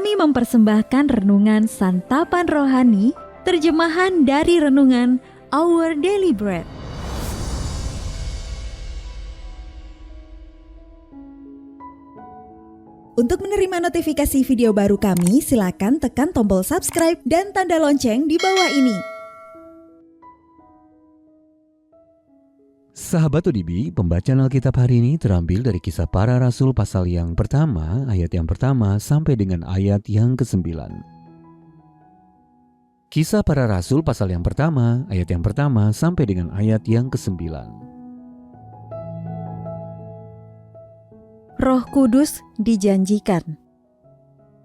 Kami mempersembahkan renungan Santapan Rohani, terjemahan dari renungan Our Daily Bread. Untuk menerima notifikasi video baru kami, silakan tekan tombol subscribe dan tanda lonceng di bawah ini. Sahabat ODB, pembacaan Alkitab hari ini terambil dari Kisah Para Rasul pasal yang pertama, ayat yang pertama sampai dengan ayat yang ke-9. Kisah Para Rasul pasal yang pertama, ayat yang pertama sampai dengan ayat yang ke-9. Roh Kudus dijanjikan.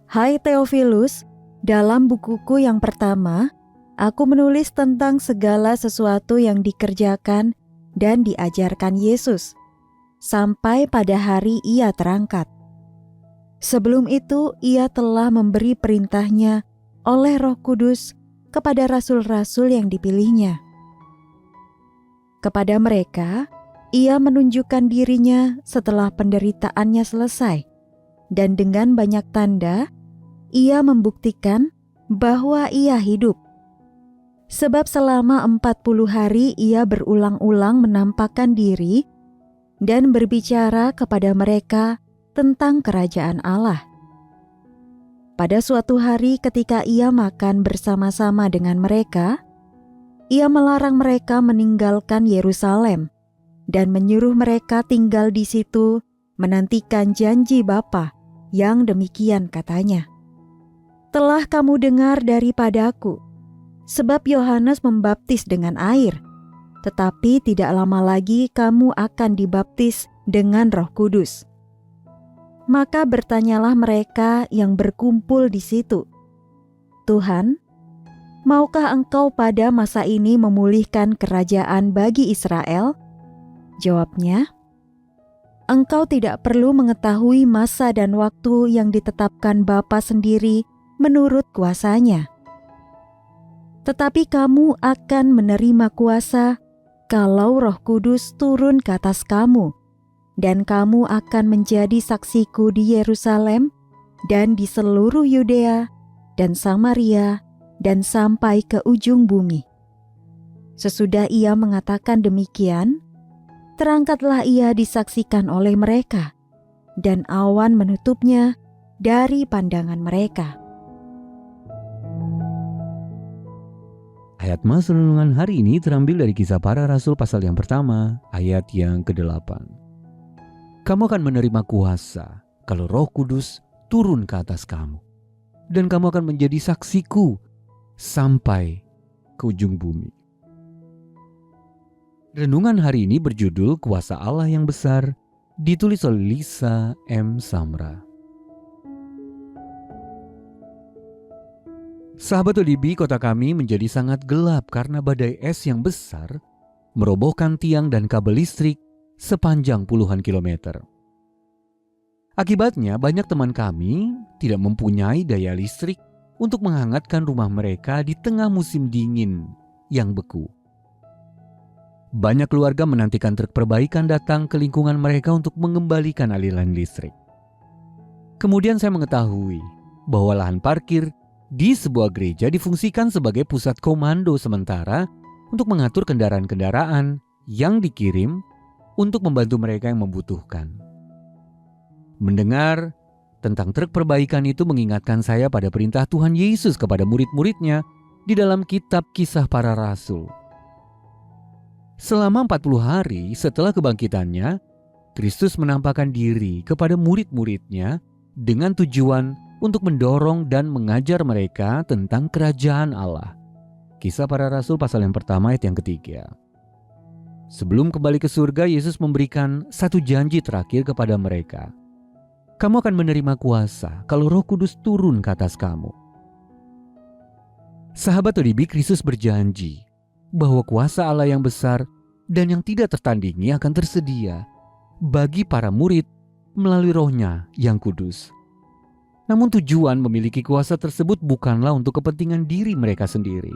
Hai Theophilus, dalam bukuku yang pertama, aku menulis tentang segala sesuatu yang dikerjakan dan diajarkan Yesus, sampai pada hari Ia terangkat. Sebelum itu, Ia telah memberi perintahnya oleh Roh Kudus kepada rasul-rasul yang dipilihnya. Kepada mereka, Ia menunjukkan dirinya setelah penderitaannya selesai, dan dengan banyak tanda, Ia membuktikan bahwa Ia hidup. Sebab selama 40 hari Ia berulang-ulang menampakkan diri dan berbicara kepada mereka tentang kerajaan Allah. Pada suatu hari ketika Ia makan bersama-sama dengan mereka, Ia melarang mereka meninggalkan Yerusalem dan menyuruh mereka tinggal di situ menantikan janji Bapa yang demikian katanya. Telah kamu dengar daripadaku, sebab Yohanes membaptis dengan air, tetapi tidak lama lagi kamu akan dibaptis dengan Roh Kudus. Maka bertanyalah mereka yang berkumpul di situ, Tuhan, maukah Engkau pada masa ini memulihkan kerajaan bagi Israel? Jawabnya, Engkau tidak perlu mengetahui masa dan waktu yang ditetapkan Bapa sendiri menurut kuasanya. Tetapi kamu akan menerima kuasa kalau Roh Kudus turun ke atas kamu, dan kamu akan menjadi saksiku di Yerusalem dan di seluruh Yudea dan Samaria dan sampai ke ujung bumi. Sesudah Ia mengatakan demikian, terangkatlah Ia disaksikan oleh mereka, dan awan menutupnya dari pandangan mereka. Ayat mas renungan hari ini terambil dari Kisah Para Rasul pasal yang pertama, ayat yang ke-8. Kamu akan menerima kuasa kalau Roh Kudus turun ke atas kamu, dan kamu akan menjadi saksiku sampai ke ujung bumi. Renungan hari ini berjudul Kuasa Allah yang Besar, ditulis oleh Lisa M. Samra. Sahabat ODB, kota kami menjadi sangat gelap karena badai es yang besar merobohkan tiang dan kabel listrik sepanjang puluhan kilometer. Akibatnya banyak teman kami tidak mempunyai daya listrik untuk menghangatkan rumah mereka di tengah musim dingin yang beku. Banyak keluarga menantikan truk perbaikan datang ke lingkungan mereka untuk mengembalikan aliran listrik. Kemudian saya mengetahui bahwa lahan parkir di sebuah gereja difungsikan sebagai pusat komando sementara untuk mengatur kendaraan-kendaraan yang dikirim untuk membantu mereka yang membutuhkan. Mendengar tentang truk perbaikan itu mengingatkan saya pada perintah Tuhan Yesus kepada murid-muridnya di dalam kitab Kisah Para Rasul. Selama 40 hari setelah kebangkitannya, Kristus menampakkan diri kepada murid-muridnya dengan tujuan untuk mendorong dan mengajar mereka tentang kerajaan Allah. Kisah Para Rasul pasal yang pertama ayat yang ketiga. Sebelum kembali ke surga, Yesus memberikan satu janji terakhir kepada mereka. Kamu akan menerima kuasa kalau Roh Kudus turun ke atas kamu. Sahabat ODB, Kristus berjanji bahwa kuasa Allah yang besar dan yang tidak tertandingi akan tersedia bagi para murid melalui Roh-Nya yang kudus. Namun tujuan memiliki kuasa tersebut bukanlah untuk kepentingan diri mereka sendiri.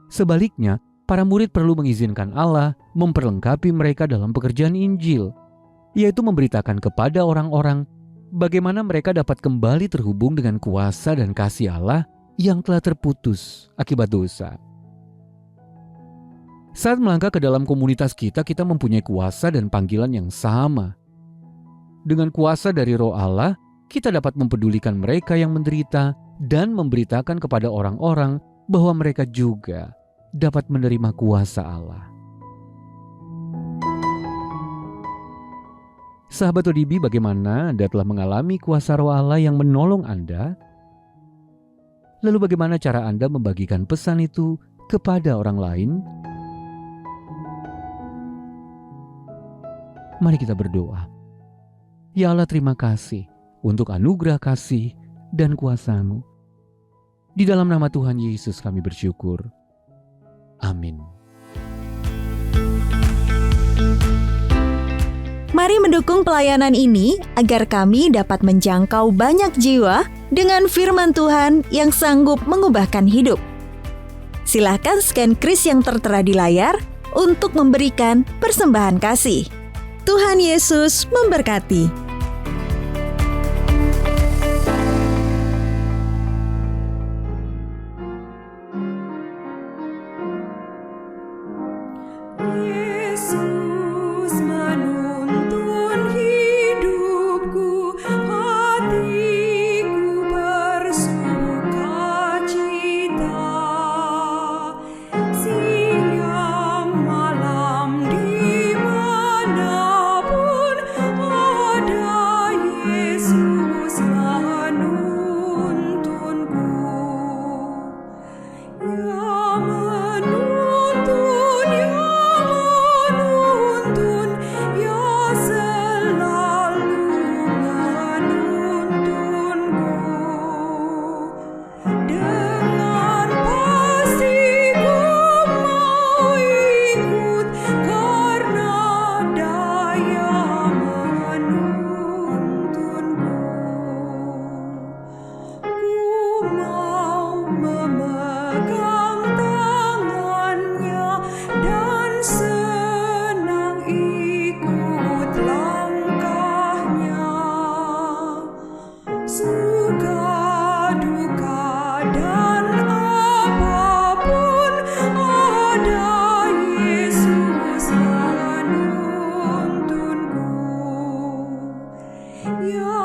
Sebaliknya, para murid perlu mengizinkan Allah memperlengkapi mereka dalam pekerjaan Injil, yaitu memberitakan kepada orang-orang bagaimana mereka dapat kembali terhubung dengan kuasa dan kasih Allah yang telah terputus akibat dosa. Saat melangkah ke dalam komunitas kita mempunyai kuasa dan panggilan yang sama. Dengan kuasa dari Roh Allah, kita dapat mempedulikan mereka yang menderita dan memberitakan kepada orang-orang bahwa mereka juga dapat menerima kuasa Allah. Sahabat ODB, bagaimana Anda telah mengalami kuasa Roh Allah yang menolong Anda? Lalu bagaimana cara Anda membagikan pesan itu kepada orang lain? Mari kita berdoa. Ya Allah, terima kasih untuk anugerah kasih dan kuasa-Mu. Di dalam nama Tuhan Yesus kami bersyukur. Amin. Mari mendukung pelayanan ini agar kami dapat menjangkau banyak jiwa dengan firman Tuhan yang sanggup mengubahkan hidup. Silahkan scan kris yang tertera di layar untuk memberikan persembahan kasih. Tuhan Yesus memberkati. Yesus menuntun hidupku, hatiku bersukacita. Siang malam dimanapun ada Yesus menuntunku. Ya menuntun, ya selalu menuntunku. Dengan pasti ku mau ikut karena daya menuntunku. Ku mau memegang tangannya dan senang ikut langkahnya. Suka duka dan apapun ada Yesus menuntunku. Ya